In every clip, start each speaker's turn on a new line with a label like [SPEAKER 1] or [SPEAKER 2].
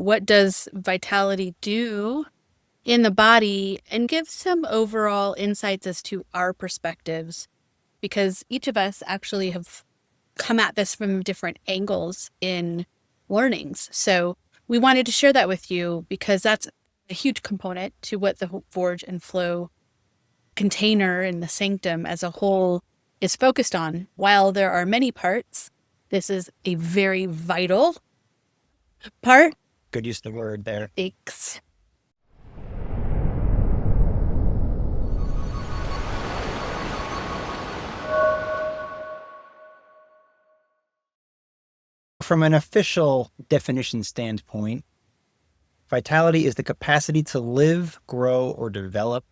[SPEAKER 1] what does vitality do in the body, and give some overall insights as to our perspectives, because each of us actually have come at this from different angles in learnings. So we wanted to share that with you because that's a huge component to what the Forge and Flow container and the sanctum as a whole is focused on. While there are many parts, this is a very vital part.
[SPEAKER 2] Good use of the word there.
[SPEAKER 1] Thanks.
[SPEAKER 2] From an official definition standpoint, vitality is the capacity to live, grow, or develop,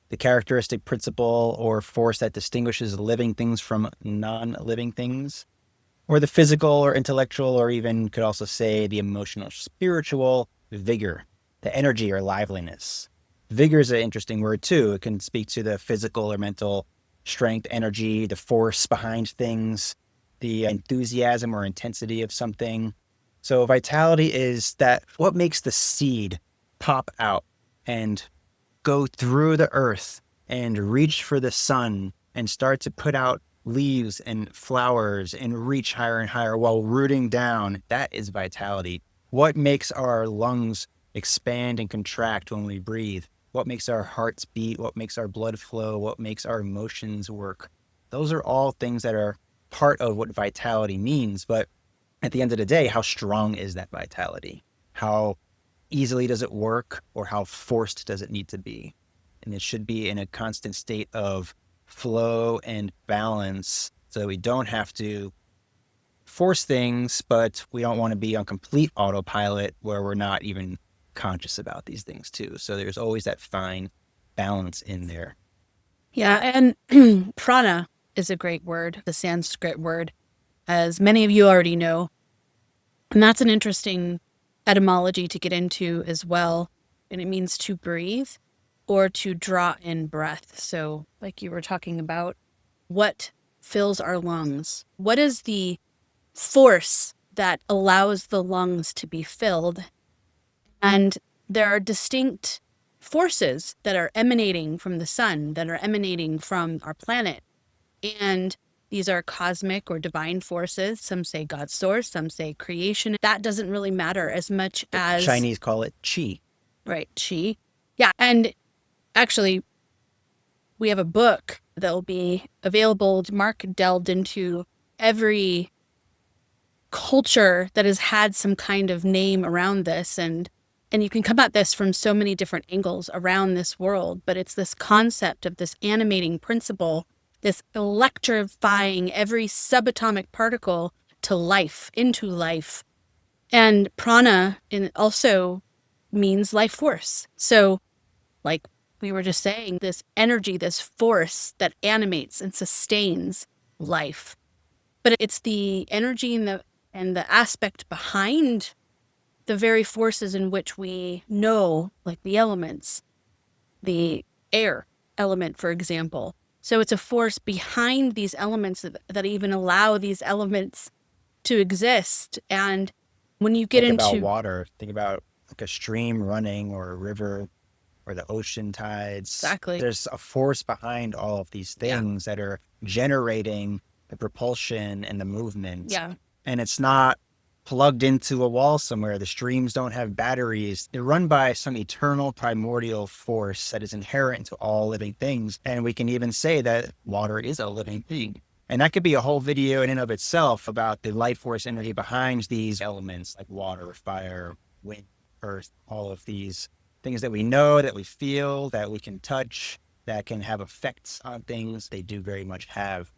[SPEAKER 2] the characteristic principle or force that distinguishes living things from non-living things, or the physical or intellectual, or even could also say the emotional, spiritual vigor, the energy or liveliness. Vigor is an interesting word too. It can speak to the physical or mental strength, energy, the force behind things, the enthusiasm or intensity of something. So vitality is that what makes the seed pop out and go through the earth and reach for the sun and start to put out leaves and flowers and reach higher and higher while rooting down. That is vitality. What makes our lungs expand and contract when we breathe? What makes our hearts beat? What makes our blood flow? What makes our emotions work? Those are all things that are part of what vitality means. But at the end of the day, how strong is that vitality? How easily does it work, or how forced does it need to be? And it should be in a constant state of flow and balance so that we don't have to force things, but we don't want to be on complete autopilot where we're not even conscious about these things too. So there's always that fine balance in there.
[SPEAKER 1] Yeah, and prana is a great word, the Sanskrit word, as many of you already know. And that's an interesting etymology to get into as well. And it means to breathe or to draw in breath. So, like you were talking about, what fills our lungs? What is the force that allows the lungs to be filled? And there are distinct forces that are emanating from the sun, that are emanating from our planet. And these are cosmic or divine forces. Some say God's source, some say creation. That doesn't really matter as much as
[SPEAKER 2] Chinese call it qi.
[SPEAKER 1] right, chi. Yeah, and actually we have a book that will be available. Mark delved into every culture that has had some kind of name around this, and you can come at this from so many different angles around this world, but it's this concept of this animating principle, this electrifying every subatomic particle to life, into life. And prana also means life force. So, like we were just saying, this energy, this force that animates and sustains life. But it's the energy and the aspect behind the very forces in which we know, like the elements, the air element, for example. So it's a force behind these elements that even allow these elements to exist. And when you get
[SPEAKER 2] Think about
[SPEAKER 1] into
[SPEAKER 2] water. Think about like a stream running or a river or the ocean tides.
[SPEAKER 1] exactly,
[SPEAKER 2] There's a force behind all of these
[SPEAKER 1] yeah,
[SPEAKER 2] things that are generating the propulsion and the movement.
[SPEAKER 1] yeah,
[SPEAKER 2] And it's not plugged into a wall somewhere. The streams don't have batteries. They're run by some eternal primordial force that is inherent to all living things. And we can even say that water is a living thing. And that could be a whole video in and of itself about the life force energy behind these elements like water, fire, wind, earth, all of these things that we know, that we feel, that we can touch, that can have effects on things. They do very much have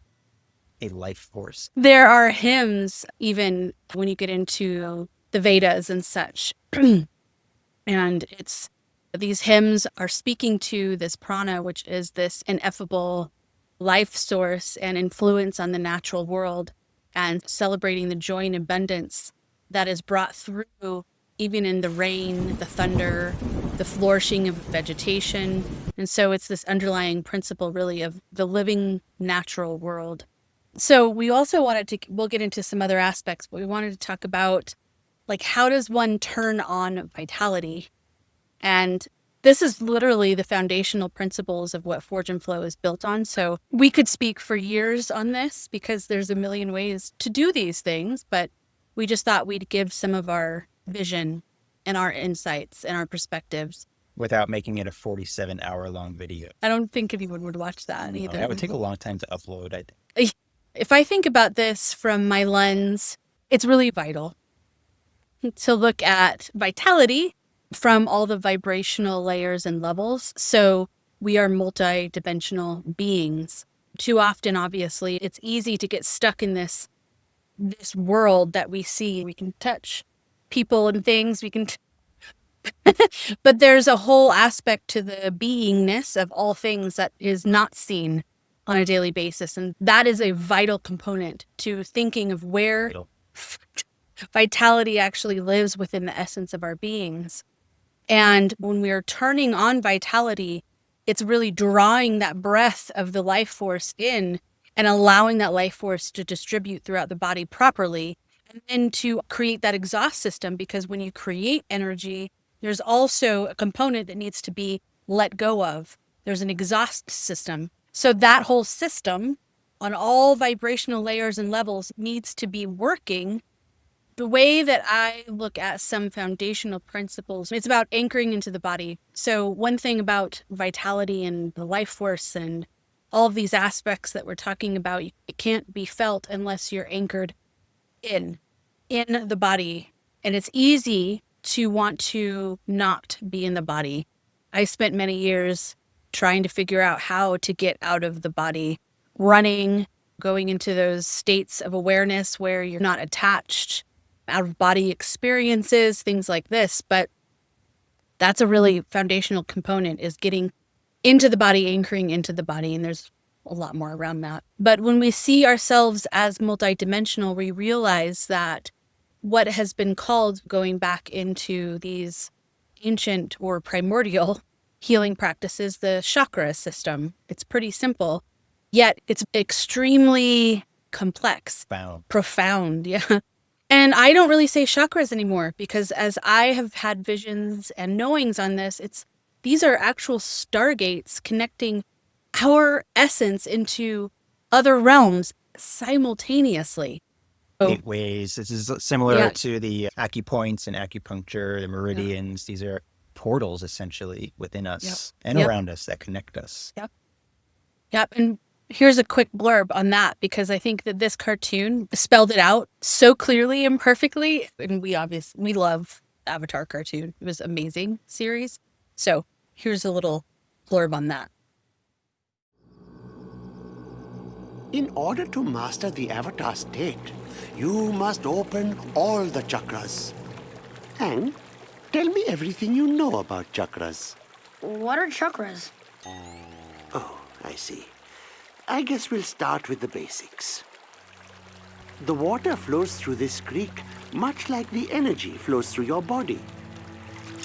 [SPEAKER 2] a life force.
[SPEAKER 1] there are hymns, even when you get into the Vedas and such. And it's these hymns are speaking to this prana, which is this ineffable life source and influence on the natural world, and celebrating the joy and abundance that is brought through even in the rain, the thunder, the flourishing of vegetation. And so it's this underlying principle, really, of the living natural world. So we also wanted to, we'll get into some other aspects, but we wanted to talk about like, how does one turn on vitality? And this is literally the foundational principles of what Forge and Flow is built on. So we could speak for years on this because there's a million ways to do these things, but we just thought we'd give some of our vision and our insights and our perspectives.
[SPEAKER 2] Without making it a 47-hour-long video.
[SPEAKER 1] I don't think anyone would watch that
[SPEAKER 2] No,
[SPEAKER 1] either.
[SPEAKER 2] that would take a long time to upload, I think.
[SPEAKER 1] If I think about this from my lens, it's really vital to look at vitality from all the vibrational layers and levels. So we are multidimensional beings. Too often, obviously, it's easy to get stuck in this world that we see. We can touch people and things. We can, but there's a whole aspect to the beingness of all things that is not seen on a daily basis, and that is a vital component to thinking of where vitality actually lives within the essence of our beings. And when we are turning on vitality, it's really drawing that breath of the life force in and allowing that life force to distribute throughout the body properly, and then to create that exhaust system. Because when you create energy, there's also a component that needs to be let go of. There's an exhaust system. So that whole system on all vibrational layers and levels needs to be working. The way that I look at some foundational principles, it's about anchoring into the body. So one thing about vitality and the life force and all of these aspects that we're talking about, it can't be felt unless you're anchored in the body. And it's easy to want to not be in the body. I spent many years trying to figure out how to get out of the body, running, going into those states of awareness where you're not attached, out of body experiences, things like this. But that's a really foundational component, is getting into the body, anchoring into the body. And there's a lot more around that. But when we see ourselves as multidimensional, we realize that what has been called, going back into these ancient or primordial healing practices, the chakra system, it's pretty simple, yet it's extremely complex, profound. Yeah. And I don't really say chakras anymore because as I have had visions and knowings on this, these are actual stargates connecting our essence into other realms simultaneously.
[SPEAKER 2] Gateways. This is similar to the acupoints and acupuncture, the meridians. These are portals essentially within us and around us that connect us.
[SPEAKER 1] Yep. And here's a quick blurb on that, because I think that this cartoon spelled it out so clearly and perfectly. And we love Avatar cartoon. It was an amazing series. So here's a little blurb on that.
[SPEAKER 3] In order to master the Avatar state, you must open all the chakras. And tell me everything you know about chakras.
[SPEAKER 4] What are chakras?
[SPEAKER 3] Oh, I see. I guess we'll start with the basics. The water flows through this creek much like the energy flows through your body.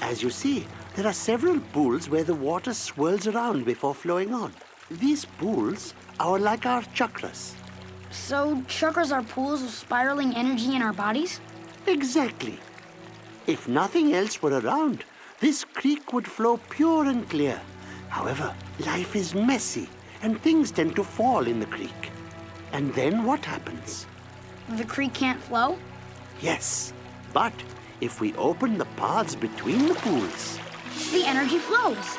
[SPEAKER 3] As you see, there are several pools where the water swirls around before flowing on. These pools are like our chakras.
[SPEAKER 4] So chakras are pools of spiraling energy in our bodies?
[SPEAKER 3] Exactly. If nothing else were around, this creek would flow pure and clear. However, life is messy and things tend to fall in the creek. And then what happens?
[SPEAKER 4] The creek can't flow?
[SPEAKER 3] Yes, but if we open the paths between the pools,
[SPEAKER 4] the energy flows.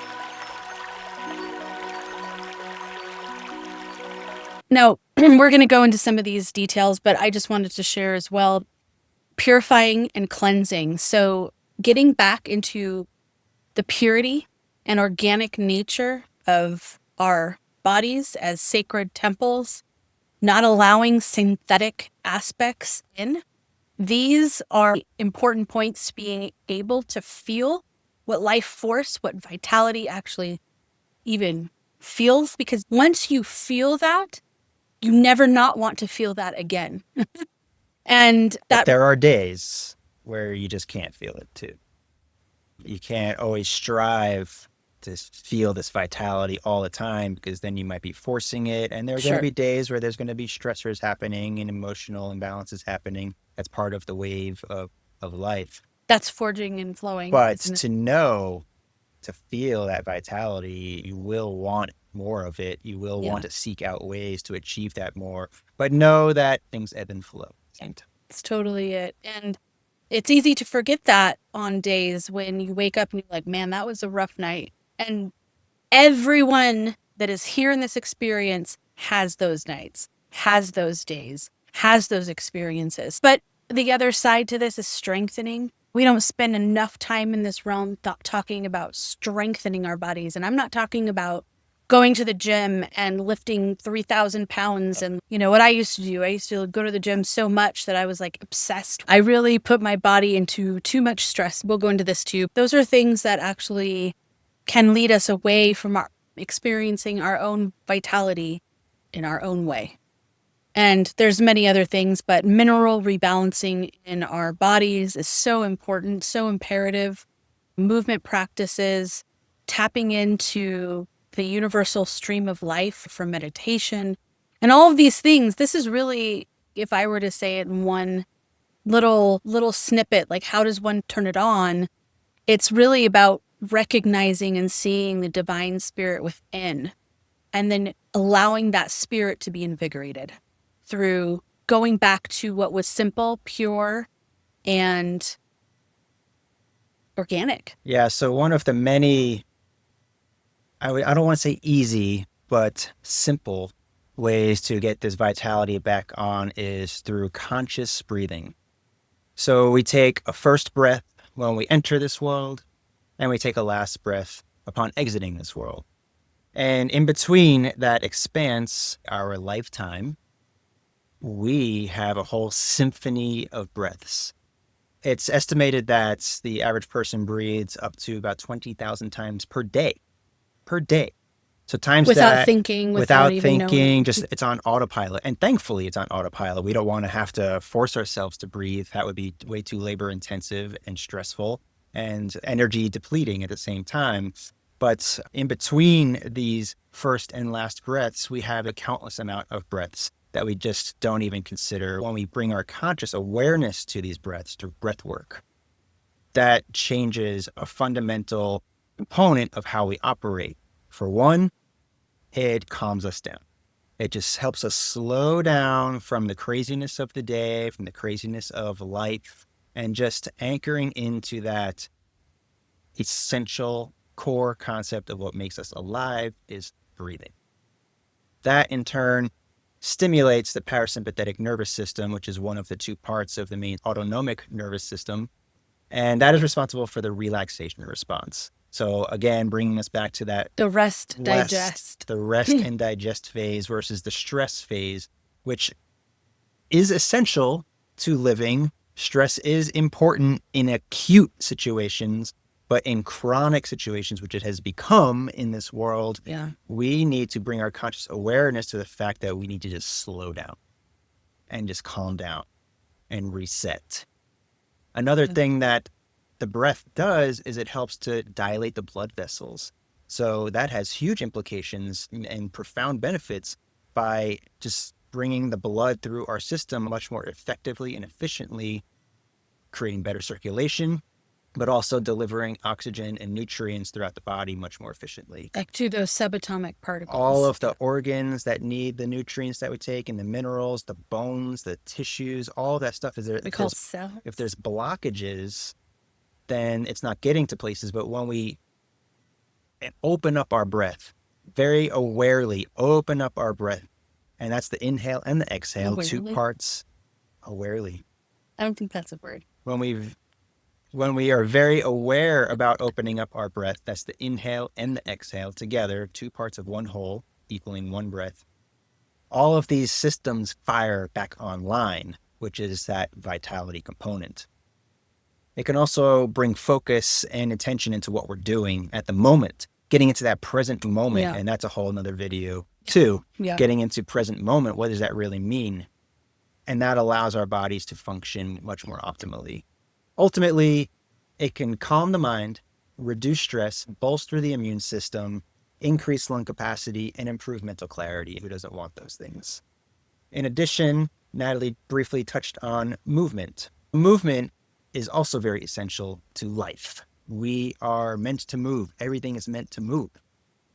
[SPEAKER 1] Now, we're going to go into some of these details, but I just wanted to share as well, purifying and cleansing. So getting back into the purity and organic nature of our bodies as sacred temples, not allowing synthetic aspects in. These are important points to being able to feel what life force, what vitality actually even feels, because once you feel that, you never not want to feel that again. And that
[SPEAKER 2] there are days where you just can't feel it too. You can't always strive to feel this vitality all the time, because then you might be forcing it. And there are going to be days where there's going to be stressors happening and emotional imbalances happening. That's part of the wave of of life.
[SPEAKER 1] That's forging and flowing.
[SPEAKER 2] But
[SPEAKER 1] isn't it?
[SPEAKER 2] to know, to feel that vitality, you will want more of it. You will want to seek out ways to achieve that more, but know that things ebb and flow.
[SPEAKER 1] It's totally it. And it's easy to forget that on days when you wake up and you're like, man, that was a rough night. And everyone that is here in this experience has those nights, has those days, has those experiences. But the other side to this is strengthening. We don't spend enough time in this realm talking about strengthening our bodies. And I'm not talking about going to the gym and lifting 3,000 pounds. And what I used to do, I used to go to the gym so much that I was like obsessed. I really put my body into too much stress. We'll go into this too. Those are things that actually can lead us away from experiencing our own vitality in our own way. And there's many other things, but mineral rebalancing in our bodies is so important, so imperative. Movement practices, tapping into the universal stream of life from meditation, and all of these things. This is really, if I were to say it in one little snippet, like how does one turn it on? It's really about recognizing and seeing the divine spirit within, and then allowing that spirit to be invigorated through going back to what was simple, pure, and organic.
[SPEAKER 2] Yeah. So one of the many, I don't want to say easy, but simple ways to get this vitality back on is through conscious breathing. So we take a first breath when we enter this world, and we take a last breath upon exiting this world. And in between that expanse, our lifetime, we have a whole symphony of breaths. It's estimated that the average person breathes up to about 20,000 times per day. So times
[SPEAKER 1] Without
[SPEAKER 2] that,
[SPEAKER 1] thinking,
[SPEAKER 2] without
[SPEAKER 1] even
[SPEAKER 2] thinking,
[SPEAKER 1] knowing.
[SPEAKER 2] just it's on autopilot. And thankfully it's on autopilot. We don't want to have to force ourselves to breathe. That would be way too labor intensive and stressful and energy depleting at the same time. But in between these first and last breaths, we have a countless amount of breaths that we just don't even consider. When we bring our conscious awareness to these breaths through breath work, that changes a fundamental component of how we operate. For one, it calms us down. It just helps us slow down from the craziness of the day, from the craziness of life, and just anchoring into that essential core concept of what makes us alive is breathing. That in turn stimulates the parasympathetic nervous system, which is one of the two parts of the main autonomic nervous system. And that is responsible for the relaxation response. So again, bringing us back to that
[SPEAKER 1] The rest, digest.
[SPEAKER 2] the rest and digest phase versus the stress phase, which is essential to living. Stress is important in acute situations, but in chronic situations, which it has become in this world, we need to bring our conscious awareness to the fact that we need to just slow down and just calm down and reset. Another thing that the breath does is it helps to dilate the blood vessels. So that has huge implications and profound benefits by just bringing the blood through our system much more effectively and efficiently, creating better circulation, but also delivering oxygen and nutrients throughout the body much more efficiently.
[SPEAKER 1] Like to those subatomic particles.
[SPEAKER 2] All of the organs that need the nutrients that we take and the minerals, the bones, the tissues, all that stuff is there.
[SPEAKER 1] We call cells.
[SPEAKER 2] If there's blockages, then it's not getting to places. But when we open up our breath, very awarely open up our breath, and that's the inhale and the exhale,
[SPEAKER 1] Awarely?
[SPEAKER 2] 2 parts, awarely.
[SPEAKER 1] I don't think that's a word.
[SPEAKER 2] When we are very aware about opening up our breath, that's the inhale and the exhale together, 2 parts of one whole, equaling one breath. All of these systems fire back online, which is that vitality component. It can also bring focus and attention into what we're doing at the moment, getting into that present moment.
[SPEAKER 1] Yeah.
[SPEAKER 2] And that's a whole nother video too.
[SPEAKER 1] Yeah.
[SPEAKER 2] Getting into present moment. What does that really mean? And that allows our bodies to function much more optimally. Ultimately, it can calm the mind, reduce stress, bolster the immune system, increase lung capacity, and improve mental clarity. Who doesn't want those things? In addition, Natalie briefly touched on movement. Movement is also very essential to life. We are meant to move. Everything is meant to move.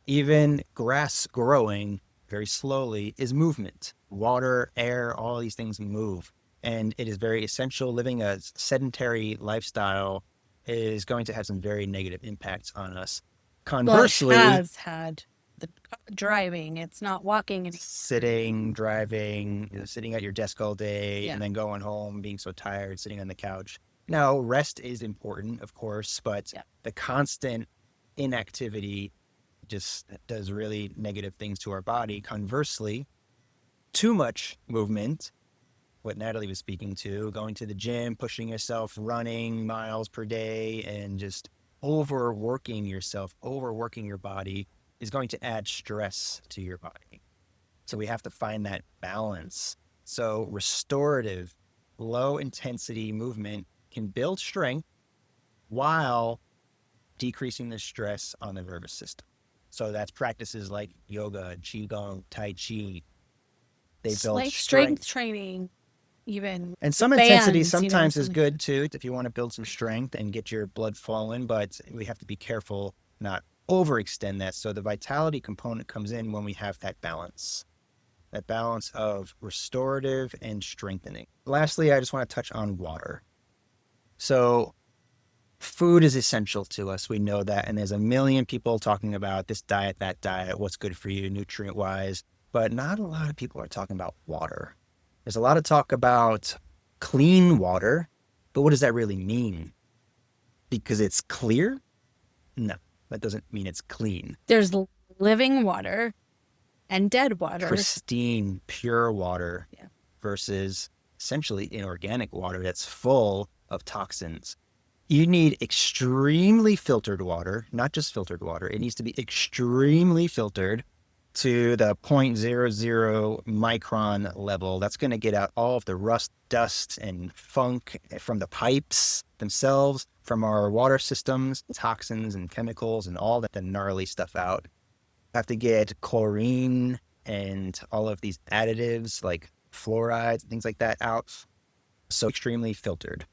[SPEAKER 2] Even grass growing very slowly is movement. Water, air, all these things move. And it is very essential. Living a sedentary lifestyle is going to have some very negative impacts on us. Conversely,
[SPEAKER 1] Well, it has had the driving. It's not walking anymore.
[SPEAKER 2] sitting, driving, sitting at your desk all day,
[SPEAKER 1] Yeah.
[SPEAKER 2] and then going home, being so tired, sitting on the couch. Now, rest is important, of course, but
[SPEAKER 1] Yeah.
[SPEAKER 2] the constant inactivity just does really negative things to our body. Conversely, too much movement, what Natalie was speaking to, going to the gym, pushing yourself, running miles per day, and just overworking yourself, overworking your body is going to add stress to your body. So we have to find that balance. So restorative, low intensity movement can build strength while decreasing the stress on the nervous system. So that's practices like yoga, Qigong, Tai Chi. They build
[SPEAKER 1] Like
[SPEAKER 2] strength.
[SPEAKER 1] strength training, even.
[SPEAKER 2] And some
[SPEAKER 1] with
[SPEAKER 2] intensity
[SPEAKER 1] bands,
[SPEAKER 2] sometimes is
[SPEAKER 1] something.
[SPEAKER 2] good too, if you want to build some strength and get your blood flowing, but we have to be careful not overextend that. So the vitality component comes in when we have that balance of restorative and strengthening. Lastly, I just want to touch on water. So food is essential to us. We know that. And there's a million people talking about this diet, that diet, what's good for you, nutrient wise, but not a lot of people are talking about water. There's a lot of talk about clean water, but what does that really mean? Because it's clear? No, that doesn't mean it's clean.
[SPEAKER 1] There's living water and dead water.
[SPEAKER 2] Pristine, pure water versus essentially inorganic water that's full of toxins. You need extremely filtered water, not just filtered water. It needs to be extremely filtered to the 0.00 micron level. That's going to get out all of the rust, dust, and funk from the pipes themselves, from our water systems, toxins and chemicals, and all that the gnarly stuff out. Have to get chlorine and all of these additives like fluorides, things like that out. So extremely filtered.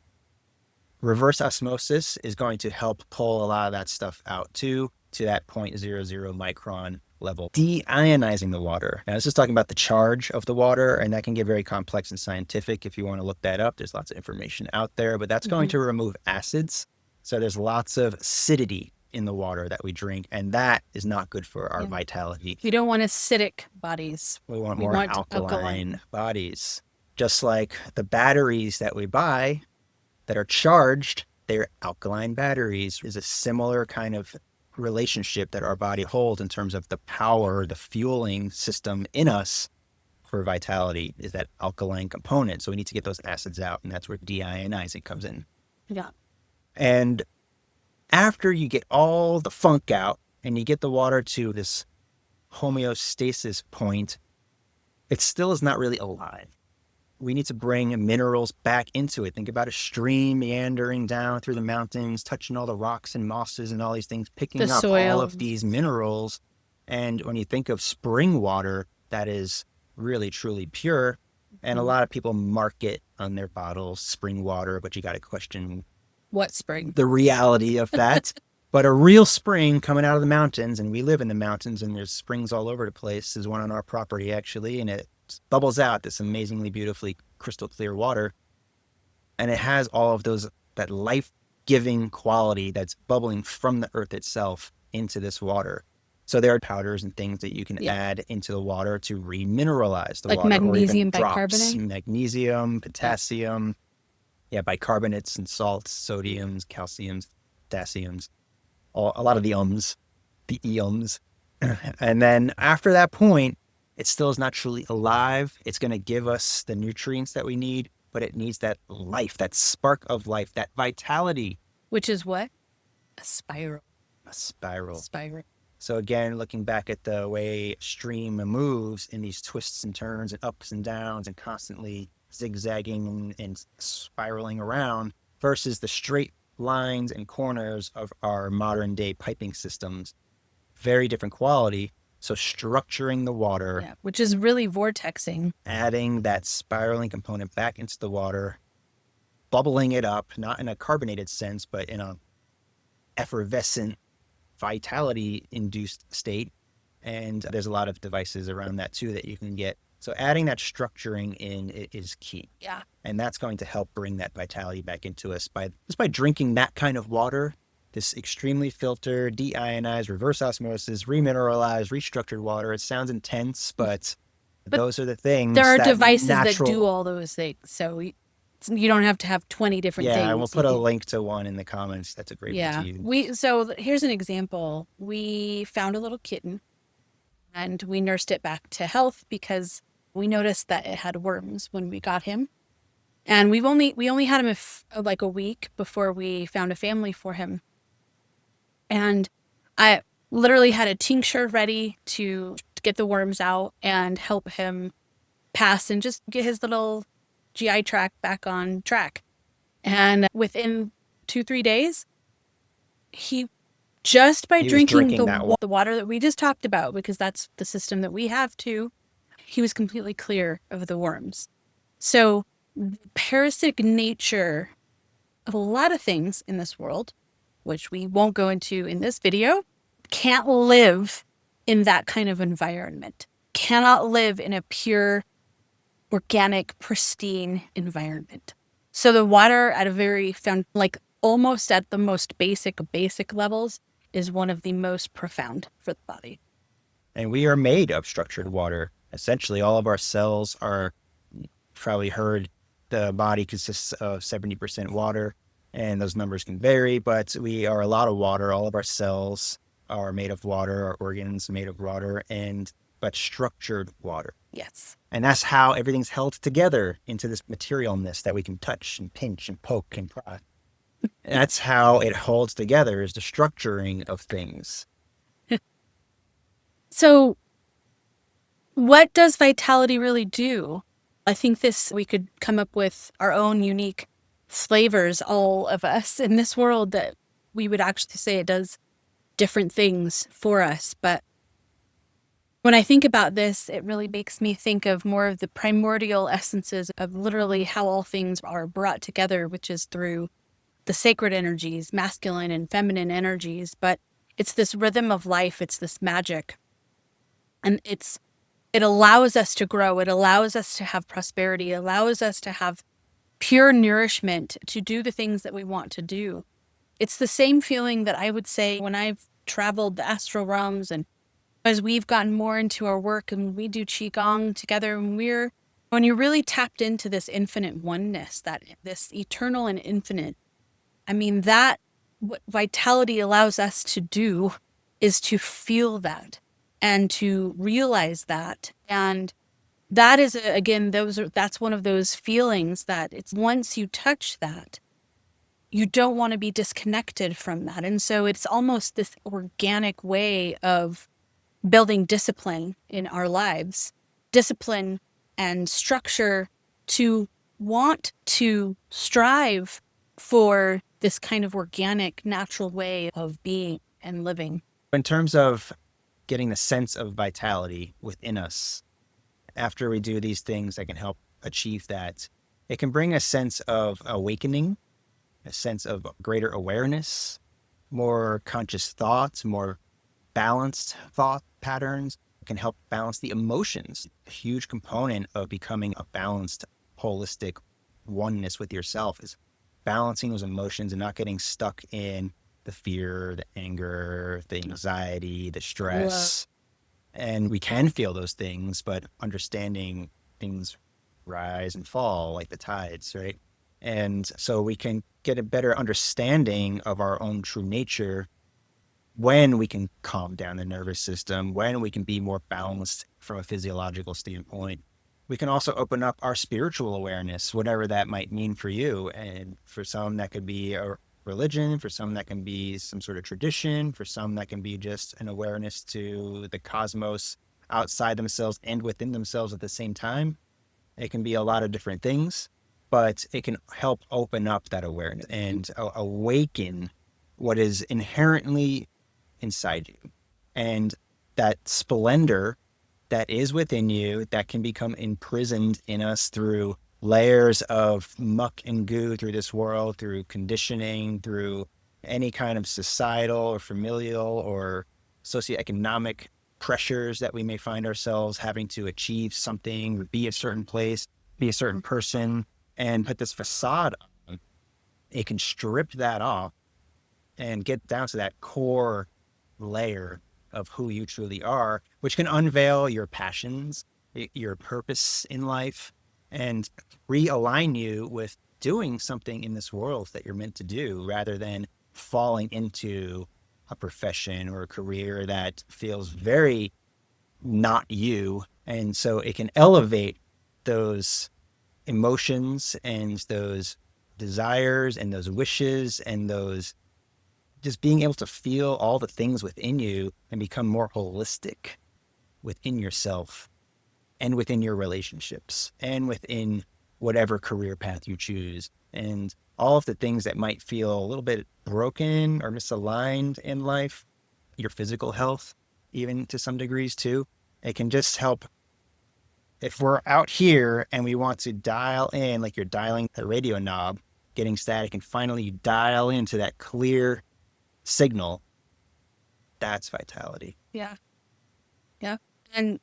[SPEAKER 2] Reverse osmosis is going to help pull a lot of that stuff out too, to that 0.00 micron level. Deionizing the water. Now, this is talking about the charge of the water, and that can get very complex and scientific if you want to look that up. There's lots of information out there, but that's going to remove acids. So there's lots of acidity in the water that we drink, and that is not good for our vitality.
[SPEAKER 1] We don't want acidic bodies.
[SPEAKER 2] We want more alkaline bodies. Just like the batteries that we buy that are charged, they're alkaline batteries. Is a similar kind of relationship that our body holds in terms of the power, the fueling system in us for vitality is that alkaline component. So we need to get those acids out, and that's where deionizing comes in.
[SPEAKER 1] Yeah.
[SPEAKER 2] And after you get all the funk out and you get the water to this homeostasis point, it still is not really alive. We need to bring minerals back into it. Think about a stream meandering down through the mountains, touching all the rocks and mosses and all these things, picking up all of these minerals. And when you think of spring water, that is really, truly pure. And a lot of people mark it on their bottles, spring water, but you got to question
[SPEAKER 1] what spring?
[SPEAKER 2] The reality of that. But a real spring coming out of the mountains, and we live in the mountains and there's springs all over the place. There's one on our property actually, and it bubbles out this amazingly beautifully crystal clear water. And it has all of those, that life-giving quality that's bubbling from the earth itself into this water. So there are powders and things that you can add into the water to remineralize the
[SPEAKER 1] like
[SPEAKER 2] water.
[SPEAKER 1] magnesium
[SPEAKER 2] or even
[SPEAKER 1] bicarbonate?
[SPEAKER 2] Drops, magnesium, potassium, bicarbonates and salts, sodiums, calciums, potassiums, a lot of the the eums. And then after that point, it still is not truly alive. It's going to give us the nutrients that we need, but it needs that life, that spark of life, that vitality.
[SPEAKER 1] Which is what? A spiral.
[SPEAKER 2] A spiral.
[SPEAKER 1] Spiral.
[SPEAKER 2] So again, looking back at the way stream moves in these twists and turns and ups and downs and constantly zigzagging and spiraling around versus the straight lines and corners of our modern day piping systems. Very different quality. So structuring the water,
[SPEAKER 1] which is really vortexing,
[SPEAKER 2] adding that spiraling component back into the water, bubbling it up, not in a carbonated sense, but in a effervescent, vitality induced state. And there's a lot of devices around that too that you can get. So adding that structuring in is key.
[SPEAKER 1] Yeah.
[SPEAKER 2] And that's going to help bring that vitality back into us by drinking that kind of water, this extremely filtered, deionized, reverse osmosis, remineralized, restructured water. It sounds intense, but those are the things.
[SPEAKER 1] There are
[SPEAKER 2] that
[SPEAKER 1] devices
[SPEAKER 2] natural,
[SPEAKER 1] that do all those things. So you don't have to have 20 different things.
[SPEAKER 2] Yeah, we'll put a link to one in the comments. That's a great one to use.
[SPEAKER 1] So here's an example. We found a little kitten and we nursed it back to health because we noticed that it had worms when we got him. And we only had him like a week before we found a family for him. And I literally had a tincture ready to get the worms out and help him pass and just get his little GI tract back on track. And within 2-3 days, he just by drinking the water that we just talked about, because that's the system that we have too, he was completely clear of the worms. So the parasitic nature of a lot of things in this world, which we won't go into in this video, can't live in that kind of environment, cannot live in a pure, organic, pristine environment. So the water at a very almost at the most basic levels is one of the most profound for the body.
[SPEAKER 2] And we are made of structured water. Essentially, all of our cells are, probably heard, the body consists of 70% water, and those numbers can vary, but we are a lot of water. All of our cells are made of water, our organs made of water, but structured water.
[SPEAKER 1] Yes.
[SPEAKER 2] And that's how everything's held together into this materialness that we can touch and pinch and poke and prod. That's how it holds together, is the structuring of things.
[SPEAKER 1] So what does vitality really do? I think we could come up with our own unique flavors, all of us in this world, that we would actually say it does different things for us. But when I think about this, it really makes me think of more of the primordial essences of literally how all things are brought together, which is through the sacred energies, masculine and feminine energies. But it's this rhythm of life. It's this magic. And it allows us to grow. It allows us to have prosperity. It allows us to have pure nourishment to do the things that we want to do. It's the same feeling that I would say when I've traveled the astral realms, and as we've gotten more into our work and we do Qigong together, when you're really tapped into this infinite oneness, this eternal and infinite, I mean, that what vitality allows us to do is to feel that and to realize that. And that is, again, that's one of those feelings that it's once you touch that, you don't want to be disconnected from that. And so it's almost this organic way of building discipline in our lives, discipline and structure to want to strive for this kind of organic, natural way of being and living.
[SPEAKER 2] In terms of getting the sense of vitality within us, after we do these things that can help achieve that, it can bring a sense of awakening, a sense of greater awareness, more conscious thoughts, more balanced thought patterns. It can help balance the emotions. A huge component of becoming a balanced, holistic oneness with yourself is balancing those emotions and not getting stuck in the fear, the anger, the anxiety, the stress. And we can feel those things, but understanding things rise and fall like the tides, right? And so we can get a better understanding of our own true nature when we can calm down the nervous system, when we can be more balanced from a physiological standpoint. We can also open up our spiritual awareness, whatever that might mean for you. And for some, that could be a religion. For some, that can be some sort of tradition. For some, that can be just an awareness to the cosmos outside themselves and within themselves at the same time. It can be a lot of different things, but it can help open up that awareness and awaken what is inherently inside you. And that splendor that is within you that can become imprisoned in us through layers of muck and goo through this world, through conditioning, through any kind of societal or familial or socioeconomic pressures that we may find ourselves having to achieve something, be a certain place, be a certain person, and put this facade on. It can strip that off and get down to that core layer of who you truly are, which can unveil your passions, your purpose in life, and realign you with doing something in this world that you're meant to do, rather than falling into a profession or a career that feels very not you. And so it can elevate those emotions and those desires and those wishes and those just being able to feel all the things within you and become more holistic within yourself and within your relationships and within whatever career path you choose, and all of the things that might feel a little bit broken or misaligned in life, your physical health, even to some degrees too. It can just help if we're out here and we want to dial in, like you're dialing the radio knob, getting static, and finally you dial into that clear signal. That's vitality.
[SPEAKER 1] Yeah. Yeah. And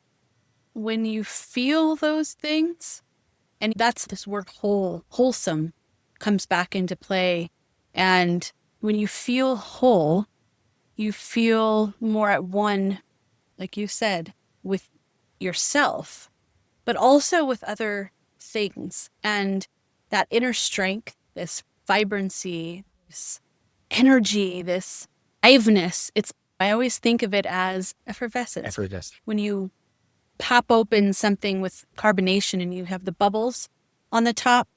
[SPEAKER 1] when you feel those things, and that's this word wholesome comes back into play. And when you feel whole, you feel more at one, like you said, with yourself, but also with other things. And that inner strength, this vibrancy, this energy, this aliveness, I always think of it as effervescence.
[SPEAKER 2] Effortless.
[SPEAKER 1] When you pop open something with carbonation and you have the bubbles on the top,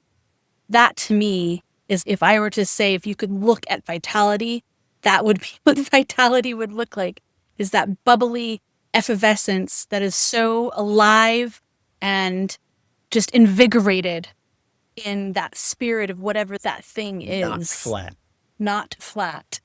[SPEAKER 1] that to me is, if I were to say, if you could look at vitality, that would be what vitality would look like, is that bubbly effervescence that is so alive and just invigorated in that spirit of whatever that thing is.
[SPEAKER 2] Not flat.
[SPEAKER 1] Not flat.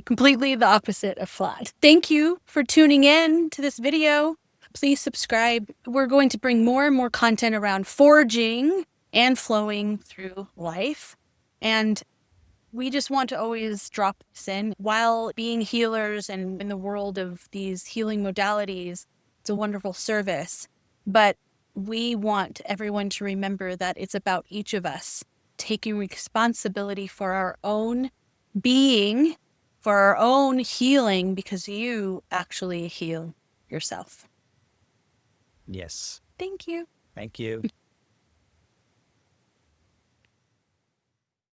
[SPEAKER 1] Completely the opposite of flat. Thank you for tuning in to this video. Please subscribe. We're going to bring more and more content around forging and flowing through life. And we just want to always drop this in while being healers and in the world of these healing modalities. It's a wonderful service. But we want everyone to remember that it's about each of us taking responsibility for our own being, for our own healing, because you actually heal yourself.
[SPEAKER 2] Yes.
[SPEAKER 1] Thank you.
[SPEAKER 2] Thank you.